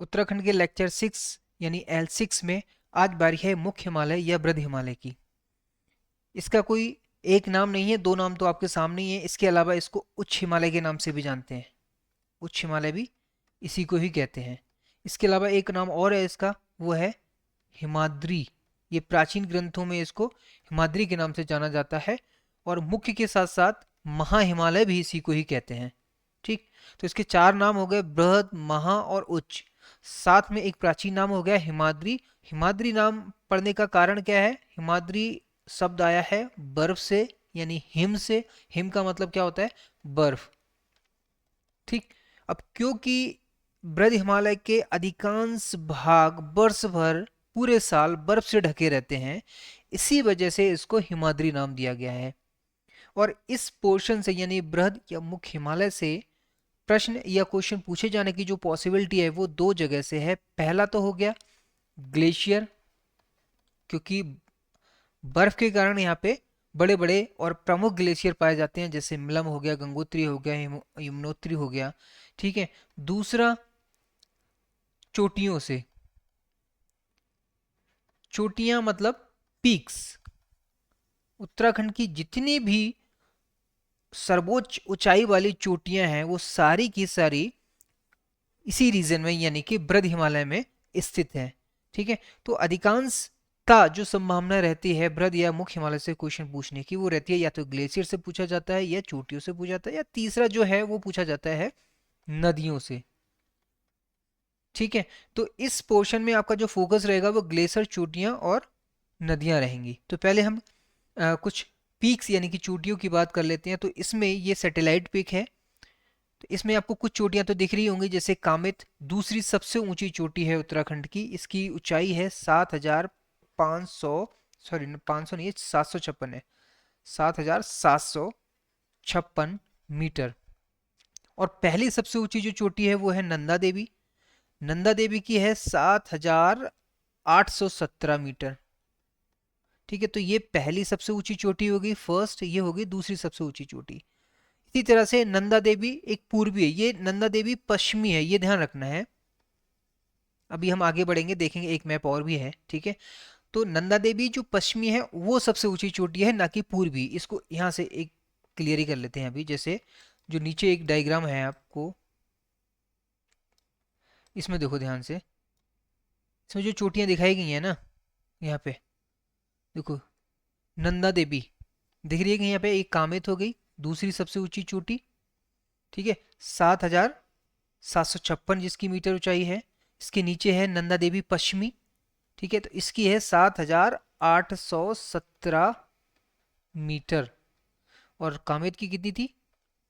उत्तराखंड के लेक्चर 6 यानी L6 में आज बारी है मुख्य हिमालय या बृहद हिमालय की। इसका कोई एक नाम नहीं है, दो नाम तो आपके सामने ही है। इसके अलावा इसको उच्च हिमालय के नाम से भी जानते हैं। उच्च हिमालय भी इसी को ही कहते हैं। इसके अलावा एक नाम और है इसका, वो है हिमाद्री। ये प्राचीन ग्रंथों में इसको हिमाद्री के नाम से जाना जाता है। और मुख्य के साथ साथ महा हिमालय भी इसी को ही कहते हैं। ठीक, तो इसके चार नाम हो गए, बृहद, महा और उच्च। साथ में एक प्राचीन नाम हो गया हिमाद्री। हिमाद्री नाम पड़ने का कारण क्या है? हिमाद्री शब्द आया है बर्फ से, यानी हिम से। हिम का मतलब क्या होता है? बर्फ। ठीक, अब क्योंकि बृहद हिमालय के अधिकांश भाग वर्ष भर पूरे साल बर्फ से ढके रहते हैं, इसी वजह से इसको हिमाद्री नाम दिया गया है। और इस पोर्शन से यानी बृहद या मुख्य हिमालय से प्रश्न या क्वेश्चन पूछे जाने की जो पॉसिबिलिटी है वो दो जगह से है। पहला तो हो गया ग्लेशियर, क्योंकि बर्फ के कारण यहाँ पे बड़े बड़े और प्रमुख ग्लेशियर पाए जाते हैं, जैसे मिलम हो गया, गंगोत्री हो गया, यमुनोत्री हो गया। ठीक है। दूसरा चोटियों से। चोटियां मतलब पीक्स। उत्तराखंड की जितनी भी सर्वोच्च ऊंचाई वाली चोटियां हैं वो सारी की सारी इसी रीजन में यानी कि बृहद हिमालय में स्थित है। ठीक है। तो अधिकांशता जो संभावना रहती है बृहद या मुख्य हिमालय से क्वेश्चन पूछने की, वो रहती है या तो ग्लेशियर से पूछा जाता है, या चोटियों से पूछा जाता है, या तीसरा जो है वो पूछा जाता है नदियों से। ठीक है। तो इस पोर्शन में आपका जो फोकस रहेगा वो ग्लेशियर, चोटियां और नदियां रहेंगी। तो पहले हम कुछ पीक्स यानी कि चोटियों की बात कर लेते हैं। तो इसमें ये सैटेलाइट पीक है। तो इसमें आपको कुछ चोटियां तो दिख रही होंगी, जैसे कामित दूसरी सबसे ऊंची चोटी है उत्तराखंड की। इसकी ऊंचाई है 7,500, सॉरी 500 नहीं है, 756 है, 7,756 मीटर। और पहली सबसे ऊंची जो चोटी है वो है नंदा देवी। नंदा देवी की है 7,817 मीटर। ठीक है। तो ये पहली सबसे ऊंची चोटी होगी, फर्स्ट। ये होगी दूसरी सबसे ऊंची चोटी। इसी तरह से नंदा देवी एक पूर्वी है, ये नंदा देवी पश्चिमी है, ये ध्यान रखना है। अभी हम आगे बढ़ेंगे, देखेंगे एक मैप और भी है। ठीक है। तो नंदा देवी जो पश्चिमी है वो सबसे ऊंची चोटी है, ना कि पूर्वी। इसको यहाँ से एक क्लियर ही कर लेते हैं अभी। जैसे जो नीचे एक डायग्राम है आपको, इसमें देखो ध्यान से। इसमें जो चोटियां दिखाई गई हैं ना, यहाँ पे देखो, नंदा देवी दिख रही है कि यहाँ पे एक कामित हो गई, दूसरी सबसे ऊंची चोटी। ठीक है। 7,756 जिसकी मीटर ऊंचाई है। इसके नीचे है नंदा देवी पश्चिमी। ठीक है। तो इसकी है 7,817 मीटर। और कामित की कितनी थी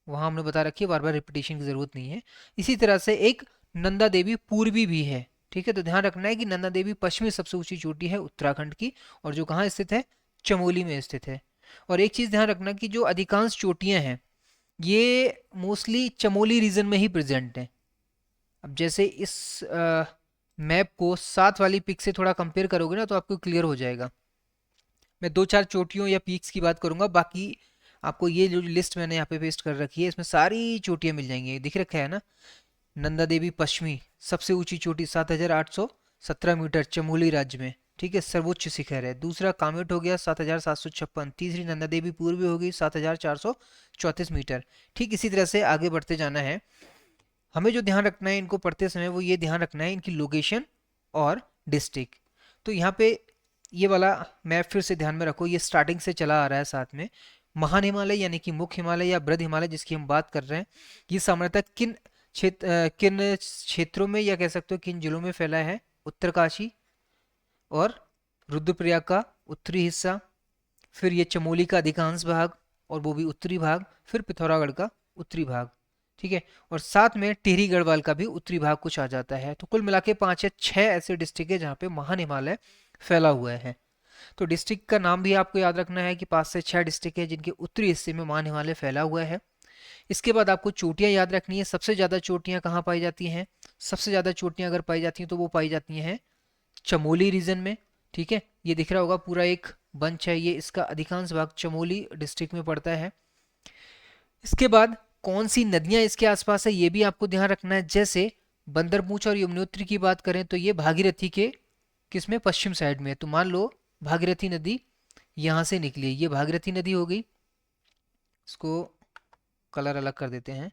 वहां हमने बता रखी है, बार बार रिपीटेशन की जरूरत नहीं है। इसी तरह से एक नंदा देवी पूर्वी भी है। ठीक है। तो ध्यान रखना है कि नंदा देवी पश्चिमी सबसे ऊंची चोटी है उत्तराखंड की, और जो कहाँ स्थित है? चमोली में स्थित है। और एक चीज ध्यान रखना कि जो अधिकांश चोटियां हैं ये मोस्टली चमोली रीजन में ही प्रेजेंट हैं। अब जैसे इस मैप को साथ वाली पिक से थोड़ा कंपेयर करोगे ना तो आपको क्लियर हो जाएगा। मैं दो चार चोटियों या पीक्स की बात करूंगा, बाकी आपको ये जो लिस्ट मैंने यहाँ पे पेस्ट कर रखी है इसमें सारी चोटियां मिल जाएंगी। दिख रखा है ना, नंदा देवी पश्चिमी सबसे ऊंची चोटी 7,817 मीटर चमोली राज्य में। ठीक है, सर्वोच्च शिखर है। दूसरा कामेट हो गया 7,756। तीसरी नंदा देवी पूर्वी होगी 7,434 मीटर। ठीक इसी तरह से आगे बढ़ते जाना है। हमें जो ध्यान रखना है इनको पढ़ते समय वो ये ध्यान रखना है इनकी लोकेशन और डिस्ट्रिक्ट। तो यहाँ पे ये वाला मैप फिर से ध्यान में रखो, ये स्टार्टिंग से चला आ रहा है साथ में। महान हिमालय यानी कि मुख्य हिमालय या बृहद हिमालय जिसकी हम बात कर रहे हैं, ये सामान्यतः किन क्षेत्रों में या कह सकते हो किन जिलों में फैला है? उत्तरकाशी और रुद्रप्रयाग का उत्तरी हिस्सा, फिर ये चमोली का अधिकांश भाग और वो भी उत्तरी भाग, फिर पिथौरागढ़ का उत्तरी भाग। ठीक है। और साथ में टिहरी गढ़वाल का भी उत्तरी भाग कुछ आ जाता है। तो कुल मिला के 5 या 6 ऐसे डिस्ट्रिक्ट है जहाँ पे महान हिमालय फैला हुआ है। तो डिस्ट्रिक्ट का नाम भी आपको याद रखना है कि 5 से 6 डिस्ट्रिक्ट है जिनके उत्तरी हिस्से में महान हिमालय फैला हुआ है। इसके बाद आपको चोटियां याद रखनी है। सबसे ज़्यादा चोटियां कहाँ पाई जाती हैं? सबसे ज़्यादा चोटियां अगर पाई जाती हैं तो वो पाई जाती हैं चमोली रीजन में। ठीक है, ये दिख रहा होगा पूरा एक बंच है, ये इसका अधिकांश भाग चमोली डिस्ट्रिक्ट में पड़ता है। इसके बाद कौन सी नदियां इसके आसपास है ये भी आपको ध्यान रखना है। जैसे बंदरपूंछ और यमुनोत्री की बात करें तो ये भागीरथी के किसमें, पश्चिम साइड में है। तो मान लो भागीरथी नदी यहाँ से निकली है, ये भागीरथी नदी हो गई। इसको कलर अलग कर देते हैं।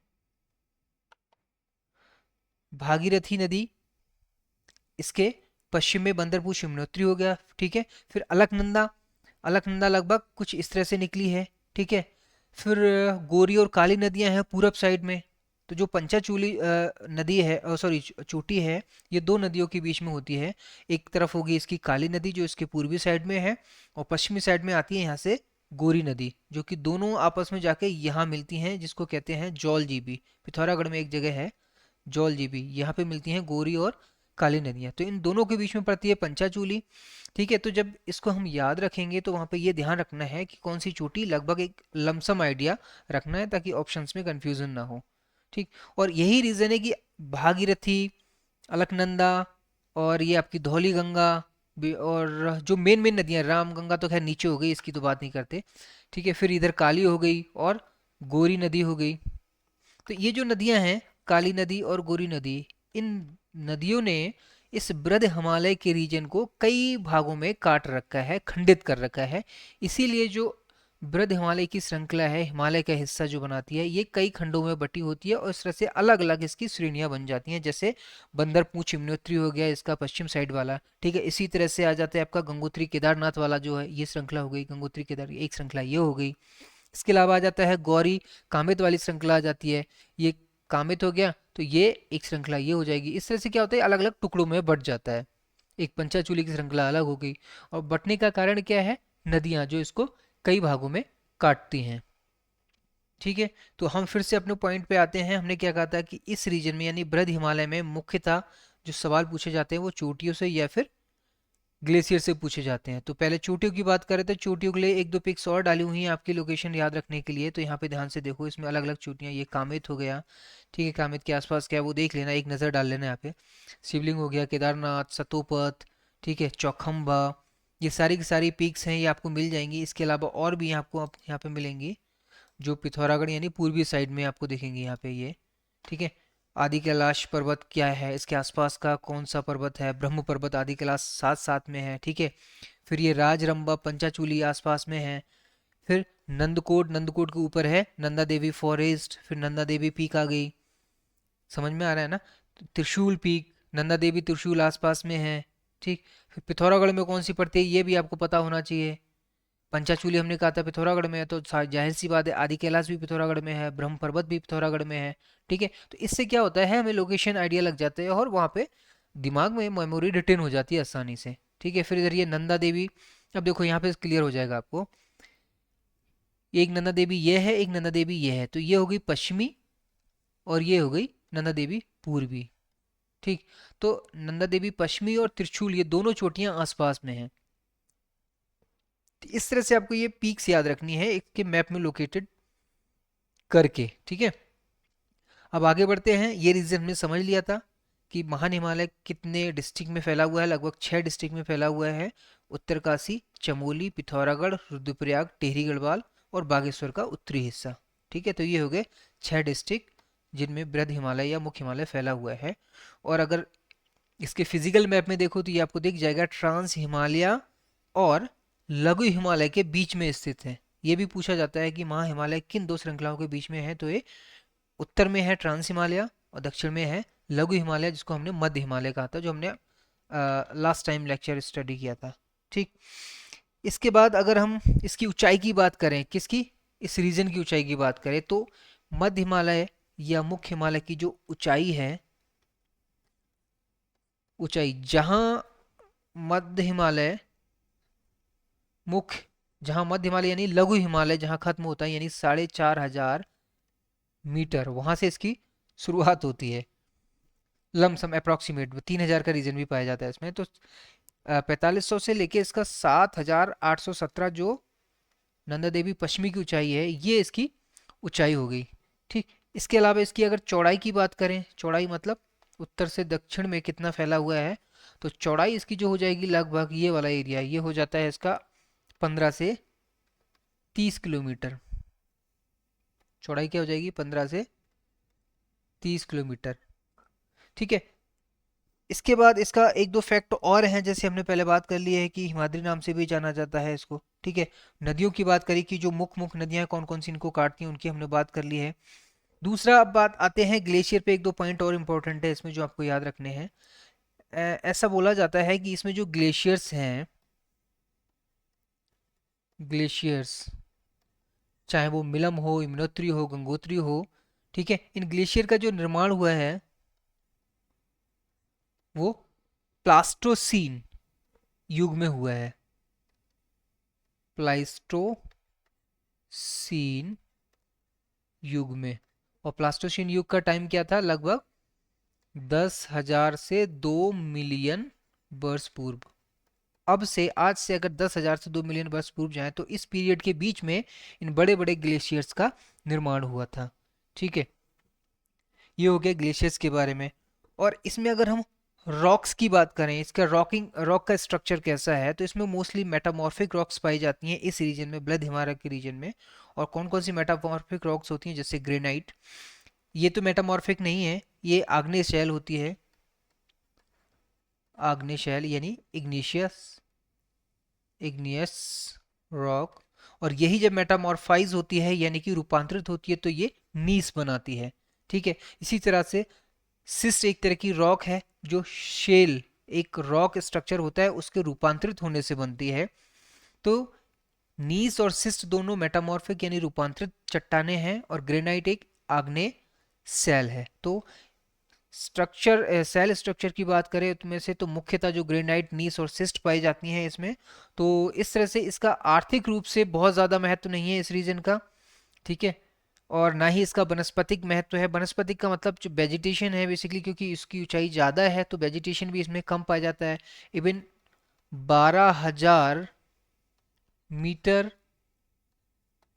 भागीरथी नदी, इसके पश्चिम में बंदरपूंछ यमुनोत्री हो गया, ठीक है। फिर अलकनंदा, अलकनंदा लगभग कुछ इस तरह से निकली है, ठीक है। फिर गोरी और काली नदियां हैं पूरब साइड में। तो जो पंचाचूली नदी है, सॉरी चोटी है, ये दो नदियों के बीच में होती है। एक तरफ होगी इसकी काली नदी जो इसके पूर्वी साइड में है, और पश्चिमी साइड में आती है यहाँ से गोरी नदी, जो कि दोनों आपस में जाके यहाँ मिलती हैं, जिसको कहते हैं जौल जीबी। पिथौरागढ़ में एक जगह है जौल जीबी, यहाँ पे मिलती हैं गोरी और काली नदियाँ। तो इन दोनों के बीच में पड़ती है पंचाचूली, ठीक है। तो जब इसको हम याद रखेंगे तो वहाँ पे ये ध्यान रखना है कि कौन सी चोटी, लगभग एक लमसम आइडिया रखना है ताकि ऑप्शंस में कंफ्यूजन ना हो, ठीक। और यही रीज़न है कि भागीरथी, अलकनंदा और ये आपकी धौली गंगा और जो मेन मेन नदियाँ, राम गंगा तो खैर नीचे हो गई, इसकी तो बात नहीं करते, ठीक है। फिर इधर काली हो गई और गोरी नदी हो गई। तो ये जो नदियां हैं, काली नदी और गोरी नदी, इन नदियों ने इस बृहद हिमालय के रीजन को कई भागों में काट रखा है, खंडित कर रखा है। इसीलिए जो बृहद हिमालय की श्रृंखला है, हिमालय का हिस्सा जो बनाती है, ये कई खंडों में बटी होती है और इस तरह से अलग अलग इसकी श्रेणियां बन जाती हैं। जैसे बंदरपूंछ यमुनोत्री हो गया इसका पश्चिम साइड वाला, ठीक है। इसी तरह से आ जाता है आपका गंगोत्री केदारनाथ वाला जो है, ये श्रृंखला हो गई, गंगोत्री केदार एक श्रृंखला ये हो गई। इसके अलावा आ जाता है गौरी कामित वाली श्रृंखला आ जाती है, ये कामित हो गया, तो ये एक श्रृंखला ये हो जाएगी। इस तरह से क्या होता है, अलग अलग टुकड़ों में बट जाता है। एक पंचाचूली की श्रृंखला अलग हो गई, और बटने का कारण क्या है, नदियां जो इसको कई भागों में काटती हैं, ठीक है। तो हम फिर से अपने पॉइंट पे आते हैं। हमने क्या कहा था कि इस रीजन में यानी बृहद हिमालय में मुख्यतः जो सवाल पूछे जाते हैं वो चोटियों से या फिर ग्लेशियर से पूछे जाते हैं। तो पहले चोटियों की बात करें तो चोटियों के लिए एक दो पिक्स और डाली हुई हैं आपकी लोकेशन याद रखने के लिए। तो यहाँ पे ध्यान से देखो, इसमें अलग अलग चोटियाँ, ये कामित हो गया, ठीक है। कामित के आसपास क्या है वो देख लेना, एक नज़र डाल लेना यहाँ पे। शिवलिंग हो गया, केदारनाथ, सतोपत, ठीक है, चौखम्बा, ये सारी की सारी पिक्स हैं, ये आपको मिल जाएंगी। इसके अलावा और भी आपको यहाँ पे मिलेंगी जो पिथौरागढ़ यानी पूर्वी साइड में आपको दिखेंगे यहाँ पे ये, ठीक है। आदि कैलाश पर्वत क्या है, इसके आसपास का कौन सा पर्वत है, ब्रह्म पर्वत, आदि कैलाश साथ साथ में है, ठीक है। फिर ये राजरंबा, पंचाचूली आसपास में है। फिर नंदकोट, नंदकोट के ऊपर है नंदा देवी फॉरेस्ट, फिर नंदा देवी पीक आ गई, समझ में आ रहा है ना। त्रिशूल पीक, नंदा देवी त्रिशूल आसपास में है, ठीक। फिर पिथौरागढ़ में कौन सी पड़ती है ये भी आपको पता होना चाहिए। पंचाचूली हमने कहा था पिथौरागढ़ में है, तो जाहिर सी बात है आदि कैलाश भी पिथौरागढ़ में है, ब्रह्म पर्वत भी पिथौरागढ़ में है, ठीक है। तो इससे क्या होता है, हमें लोकेशन आइडिया लग जाता है और वहाँ पे दिमाग में मेमोरी रिटेन हो जाती है आसानी से, ठीक है। फिर इधर ये नंदा देवी, अब देखो यहाँ पे क्लियर हो जाएगा आपको। एक नंदा देवी ये है, एक नंदा देवी ये है, तो ये हो गई पश्चिमी और ये हो गई नंदा देवी पूर्वी, ठीक। तो नंदा देवी पश्चिमी और त्रिशूल ये दोनों चोटियां आसपास में हैं। तो इस तरह से आपको ये पीक्स याद रखनी है एक के मैप में लोकेटेड करके, ठीक है। अब आगे बढ़ते हैं। ये रीजन हमने समझ लिया था कि महान हिमालय कितने डिस्ट्रिक्ट में फैला हुआ है, लगभग 6 डिस्ट्रिक्ट में फैला हुआ है। उत्तरकाशी, चमोली, पिथौरागढ़, रुद्रप्रयाग, टिहरी गढ़वाल और बागेश्वर का उत्तरी हिस्सा, ठीक है। तो ये हो गए 6 डिस्ट्रिक्ट जिनमें बृहद हिमालय या मुख्य हिमालय फैला हुआ है। और अगर इसके फिजिकल मैप में देखो तो ये आपको दिख जाएगा ट्रांस हिमालय और लघु हिमालय के बीच में स्थित है। ये भी पूछा जाता है कि महा हिमालय किन दो श्रृंखलाओं के बीच में है, तो ये उत्तर में है ट्रांस हिमालय और दक्षिण में है लघु हिमालय, जिसको हमने मध्य हिमालय कहा था, जो हमने लास्ट टाइम लेक्चर स्टडी किया था, ठीक। इसके बाद अगर हम इसकी ऊंचाई की बात करें, किसकी, इस रीजन की ऊंचाई की बात करें, तो मध्य हिमालय या मुख्य हिमालय की जो ऊंचाई है, ऊंचाई जहां मध्य हिमालय मुख्य, जहां मध्य हिमालय यानी लघु हिमालय जहां खत्म होता है, यानी 4,500 मीटर, वहां से इसकी शुरुआत होती है। लमसम अप्रोक्सीमेट 3,000 का रीजन भी पाया जाता है इसमें। तो 4500 से लेके इसका 7,817 जो नंदा देवी पश्चिमी की ऊंचाई है, ये इसकी ऊंचाई हो गई, ठीक। इसके अलावा इसकी अगर चौड़ाई की बात करें, चौड़ाई मतलब उत्तर से दक्षिण में कितना फैला हुआ है, तो चौड़ाई इसकी जो हो जाएगी लगभग ये वाला एरिया, ये हो जाता है इसका 15 से 30 किलोमीटर। चौड़ाई क्या हो जाएगी, 15 से 30 किलोमीटर, ठीक है। इसके बाद इसका एक दो फैक्ट और हैं, जैसे हमने पहले बात कर ली है कि हिमाद्री नाम से भी जाना जाता है इसको। ठीक है। नदियों की बात करी कि जो मुख्य मुख्य नदियां कौन कौन सी इनको काटती हैं, उनकी हमने बात कर ली है। दूसरा, अब बात आते हैं ग्लेशियर पे। एक दो पॉइंट और इम्पोर्टेंट है इसमें जो आपको याद रखने हैं। ऐसा बोला जाता है कि इसमें जो ग्लेशियर्स हैं, ग्लेशियर्स, चाहे वो मिलम हो, यमुनोत्री हो, गंगोत्री हो, ठीक है, इन ग्लेशियर का जो निर्माण हुआ है वो प्लास्टोसीन युग में हुआ है। प्लाइस्टोसीन युग में। और प्लास्टोसीन युग का टाइम क्या था? लगभग 10,000 से 2 मिलियन वर्ष पूर्व। अब से, आज से अगर 10,000 से 2 मिलियन वर्ष पूर्व जाए तो इस पीरियड के बीच में इन बड़े बड़े ग्लेशियर्स का निर्माण हुआ था। ठीक है, ये हो गया ग्लेशियर्स के बारे में। और इसमें अगर हम रॉक्स की बात करें, इसका रॉक का स्ट्रक्चर कैसा है, तो इसमें मोस्टली मेटामॉर्फिक रॉक्स पाई जाती हैं इस रीजन में, ब्लद हिमालय के रीजन में। और कौन कौन सी मेटामॉर्फिक रॉक्स होती हैं? जैसे ग्रेनाइट, ये तो मेटामॉर्फिक नहीं है, ये आग्नेय शैल होती है। आग्नेय शैल यानी इग्निशियस, इग्नियस रॉक। और यही जब मेटामॉर्फाइज होती है यानी कि रूपांतरित होती है तो ये नीस बनाती है। ठीक है। इसी तरह से सिस्ट एक तरह की रॉक है जो शेल, एक रॉक स्ट्रक्चर होता है, उसके रूपांतरित होने से बनती है। तो नीस और सिस्ट दोनों मेटामॉर्फिक यानी रूपांतरित चट्टाने हैं, और ग्रेनाइट एक आग्नेय सेल है। तो स्ट्रक्चर, सेल स्ट्रक्चर की बात करें तो में से तो मुख्यतः जो ग्रेनाइट, नीस और सिस्ट पाई जाती हैं इसमें। तो इस तरह से इसका आर्थिक रूप से बहुत ज़्यादा महत्व नहीं है इस रीजन का। ठीक है। और ना ही इसका वनस्पतिक महत्व है। वनस्पतिक का मतलब जो वेजिटेशन है बेसिकली, क्योंकि इसकी ऊंचाई ज़्यादा है तो वेजिटेशन भी इसमें कम पाया जाता है। इवन 12,000 मीटर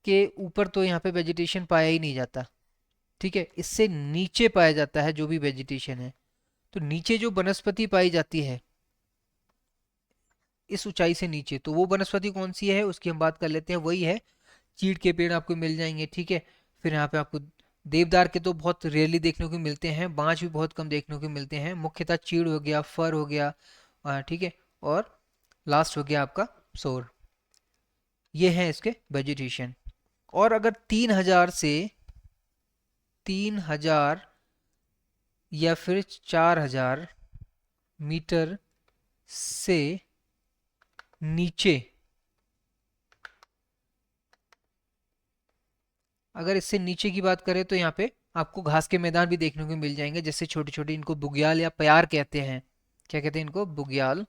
के ऊपर तो यहाँ पे वेजिटेशन पाया ही नहीं जाता। ठीक है, इससे नीचे पाया जाता है जो भी वेजिटेशन है। तो नीचे जो वनस्पति पाई जाती है इस ऊंचाई से नीचे, तो वो वनस्पति कौन सी है उसकी हम बात कर लेते हैं। वही है, चीड़ के पेड़ आपको मिल जाएंगे। ठीक है। फिर यहाँ पे आपको देवदार के तो बहुत रेयरली देखने को मिलते हैं, बांज भी बहुत कम देखने को मिलते हैं। मुख्यतः चीड़ हो गया, फर हो गया, ठीक है, और लास्ट हो गया आपका सोर। ये है इसके वेजिटेशन। और अगर 3,000 या फिर 4,000 मीटर से नीचे, अगर इससे नीचे की बात करें तो यहाँ पे आपको घास के मैदान भी देखने को मिल जाएंगे, जैसे छोटे छोटे, इनको बुग्याल या प्यार कहते हैं। क्या कहते हैं इनको? बुग्याल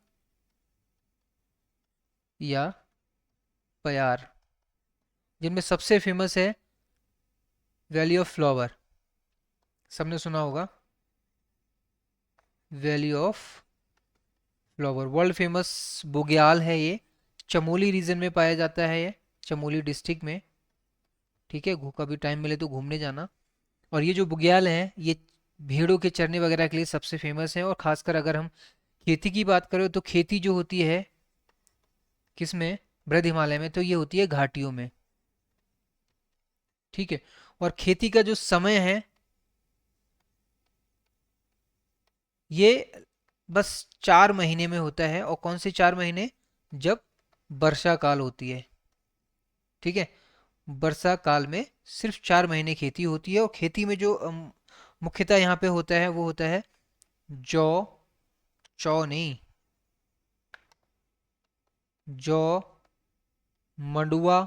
या प्यार। जिनमें सबसे फेमस है वैली ऑफ फ्लावर, सबने सुना होगा, valley of flower, world famous बुग्याल है ये। चमोली रीजन में पाया जाता है ये, चमोली डिस्ट्रिक्ट में। ठीक है, कभी टाइम मिले तो घूमने जाना। और ये जो बुग्याल हैं ये भेड़ों के चरने वगैरह के लिए सबसे फेमस है। और खासकर अगर हम खेती की बात करें तो खेती जो होती है किसमें? बृहद हिमालय में, तो ये होती है घाटियों में। ठीक है। और खेती का जो समय है ये बस 4 महीने में होता है। और कौन से 4 महीने? जब वर्षा काल होती है। ठीक है, वर्षा काल में सिर्फ 4 महीने खेती होती है। और खेती में जो मुख्यतः यहाँ पे होता है वो होता है जौ, चौ नहीं, जौ, मंडुआ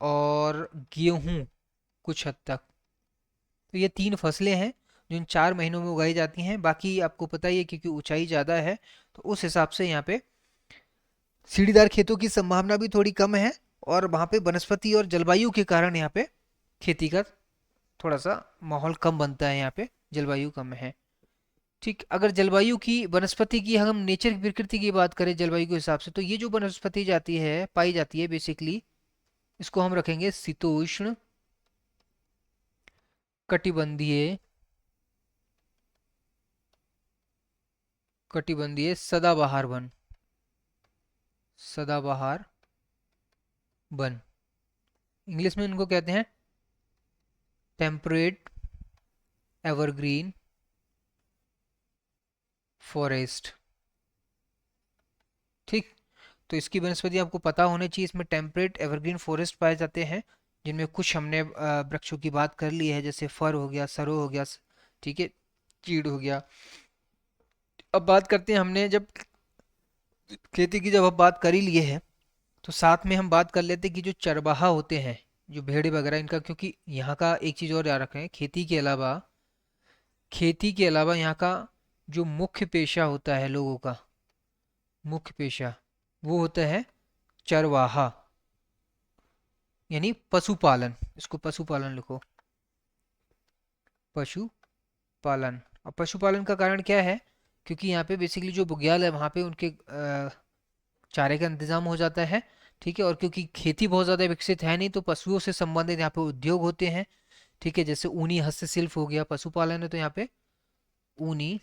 और गेहूं कुछ हद तक। तो ये 3 फसलें हैं जो इन 4 महीनों में उगाई जाती हैं। बाकी आपको पता ही है क्योंकि ऊंचाई ज़्यादा है तो उस हिसाब से यहाँ पे सीढ़ीदार खेतों की संभावना भी थोड़ी कम है। और वहाँ पे वनस्पति और जलवायु के कारण यहाँ पे खेती का थोड़ा सा माहौल कम बनता है, यहाँ पे जलवायु कम है। ठीक, अगर जलवायु की, वनस्पति की, हम नेचर की, प्रकृति की बात करें जलवायु के हिसाब से, तो ये जो वनस्पति जाती है, पाई जाती है बेसिकली, इसको हम रखेंगे शीतोष्ण कटिबंधीय, कटिबंधीय सदाबहार वन, सदाबहार वन। इंग्लिश में इनको कहते हैं टेम्परेट एवरग्रीन फॉरेस्ट। ठीक, तो इसकी वनस्पति आपको पता होनी चाहिए। इसमें टेम्परेट एवरग्रीन फॉरेस्ट पाए जाते हैं, जिनमें कुछ हमने वृक्षों की बात कर ली है, जैसे फर हो गया, सरो हो गया, ठीक है, चीड़ हो गया। अब बात करते हैं, हमने जब खेती की जब अब बात कर ही लिए है, तो साथ में हम बात कर लेते हैं कि जो चरवाहा होते हैं, जो भेड़ वगैरह इनका, क्योंकि यहाँ का एक चीज़ और याद रखें, खेती के अलावा यहाँ का जो मुख्य पेशा होता है लोगों का, मुख्य पेशा वो होता है चरवाहा, यानी पशुपालन। इसको पशुपालन लिखो, पशुपालन। और पशुपालन का कारण क्या है? क्योंकि यहाँ पे बेसिकली जो बुग्याल है वहाँ पे उनके चारे का इंतजाम हो जाता है, ठीक है। और क्योंकि खेती बहुत ज़्यादा विकसित है नहीं, तो पशुओं से संबंधित यहाँ पे उद्योग होते हैं, ठीक है। जैसे ऊनी हस्तशिल्प हो गया, पशुपालन है तो यहाँ पे ऊनी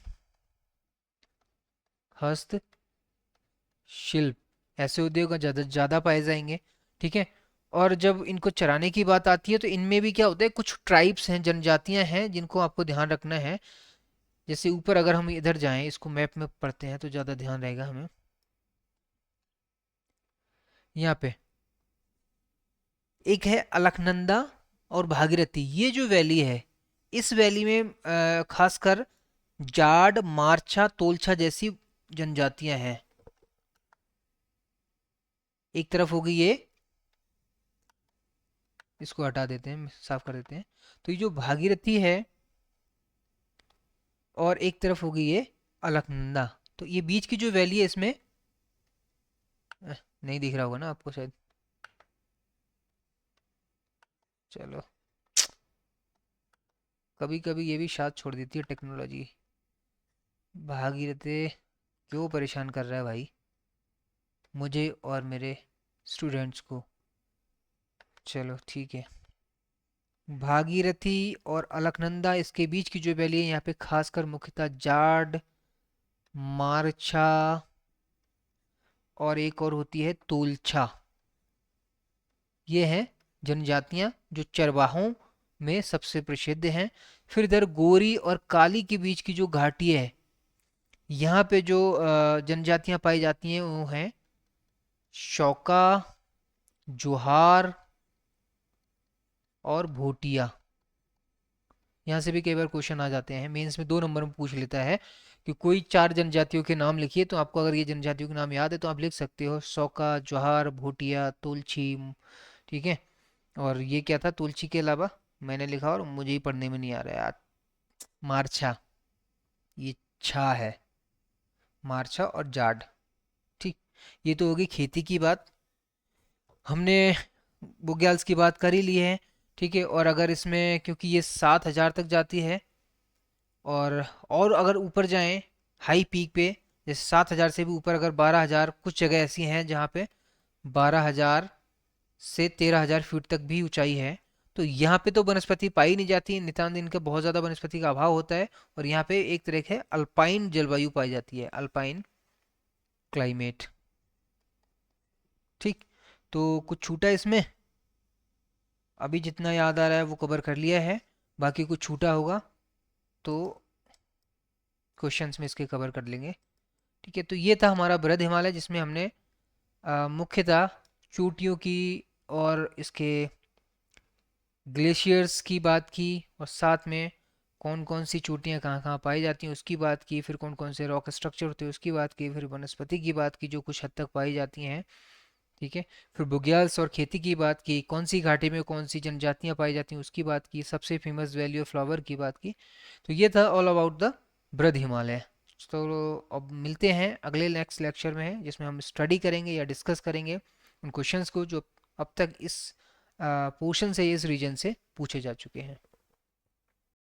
हस्तशिल्प, ऐसे उद्योग ज़्यादा ज़्यादा पाए जाएंगे, ठीक है। और जब इनको चराने की बात आती है, तो इनमें भी क्या होता है, कुछ ट्राइब्स हैं, जनजातियां हैं, जिनको आपको ध्यान रखना है। जैसे ऊपर अगर हम इधर जाएं, इसको मैप में पढ़ते हैं तो ज़्यादा ध्यान रहेगा हमें। यहाँ पे एक है अलकनंदा और भागीरथी, ये जो वैली है, इस वैली में खासकर जाड, मारछा, तोलछा जैसी जनजातियां हैं। एक तरफ होगी ये, इसको हटा देते हैं, साफ कर देते हैं। तो ये जो भागीरथी है, और एक तरफ होगी ये अलकनंदा। तो ये बीच की जो वैली है, इसमें नहीं दिख रहा होगा ना आपको शायद, चलो, कभी कभी ये भी साथ छोड़ देती है टेक्नोलॉजी। भागीरथी क्यों परेशान कर रहा है भाई मुझे और मेरे स्टूडेंट्स को। चलो ठीक है, भागीरथी और अलकनंदा, इसके बीच की जो वैली है, यहाँ पे खासकर मुख्यतः जाड, मारछा और एक और होती है तोलछा, ये हैं जनजातियां जो चरवाहों में सबसे प्रसिद्ध हैं। फिर इधर गोरी और काली के बीच की जो घाटी है, यहाँ पे जो जनजातियां पाई जाती हैं वो हैं शौका, जोहार और भोटिया। यहाँ से भी कई बार क्वेश्चन आ जाते हैं, मेंस में 2 नंबर में पूछ लेता है कि कोई 4 जनजातियों के नाम लिखिए। तो आपको अगर ये जनजातियों के नाम याद है तो आप लिख सकते हो, शौका, जोहार, भोटिया, तुलछी, ठीक है। और ये क्या था तुलसी के अलावा, मैंने लिखा और मुझे ही पढ़ने में नहीं आ रहा है यार, मारछा, ये छा है, मारछा और जाड, ठीक। ये तो होगी खेती की बात। हमने बुग्याल्स की बात कर ही ली है, ठीक है। और अगर इसमें, क्योंकि ये 7,000 तक जाती है, और अगर ऊपर जाएं हाई पीक पे, जैसे 7,000 से भी ऊपर अगर 12,000, कुछ जगह ऐसी हैं जहाँ पे 12,000 से 13,000 फीट तक भी ऊंचाई है, तो यहाँ पे तो वनस्पति पाई नहीं जाती, नितांत इनका बहुत ज़्यादा वनस्पति का अभाव होता है। और यहाँ पे एक तरह के अल्पाइन जलवायु पाई जाती है, अल्पाइन क्लाइमेट, ठीक। तो कुछ छूटा इसमें, अभी जितना याद आ रहा है वो कवर कर लिया है, बाकी कुछ छूटा होगा तो क्वेश्चंस में इसके कवर कर लेंगे, ठीक है। तो ये था हमारा बृहद हिमालय, जिसमें हमने मुख्यतः चोटियों की और इसके ग्लेशियर्स की बात की, और साथ में कौन कौन सी चोटियाँ कहाँ कहाँ पाई जाती हैं उसकी बात की, फिर कौन कौन से रॉक स्ट्रक्चर होते हैं उसकी बात की, फिर वनस्पति की बात की जो कुछ हद तक पाई जाती हैं, ठीक है। फिर बुग्याल्स और खेती की बात की, कौन सी घाटी में कौन सी जनजातियाँ पाई जाती हैं उसकी बात की, सबसे फेमस वैली ऑफ फ्लावर की बात की। तो ये था ऑल अबाउट द बृहद हिमालय। तो अब मिलते हैं अगले नेक्स्ट लेक्चर में, जिसमें हम स्टडी करेंगे या डिस्कस करेंगे उन क्वेश्चंस को जो अब तक इस पोर्शन से, इस रीजन से पूछे जा चुके हैं।